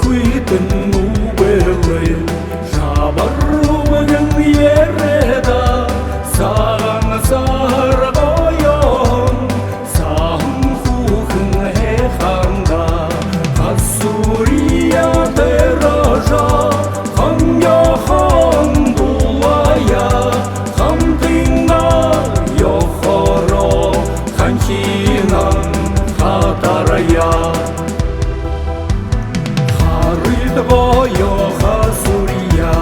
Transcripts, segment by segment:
хуйтын убелы жабырмын ереда саған сар қойын сағын хухын хеханда қасурия теража хан яхан дулая хан тыңна йохоро ханчинан хатарая Твоё хасурия,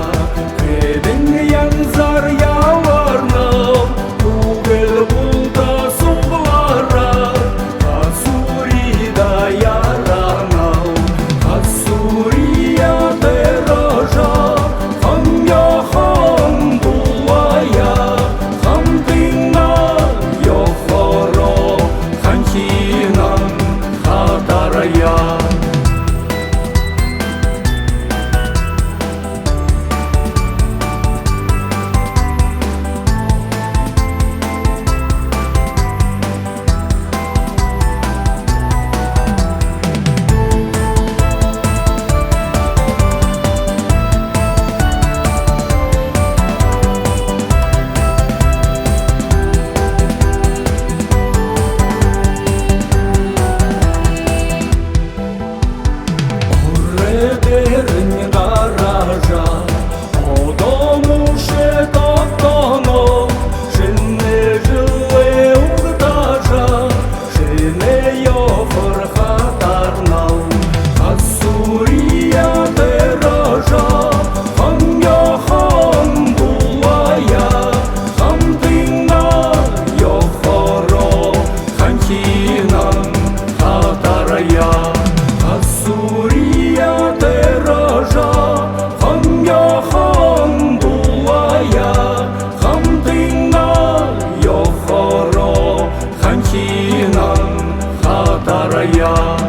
креден янзар яварнал, угел булда суглара, хасурида яранал, хасурия теража, хан яхан булая, хан тыңна йохоро, ханчинан хатарая. Хатарая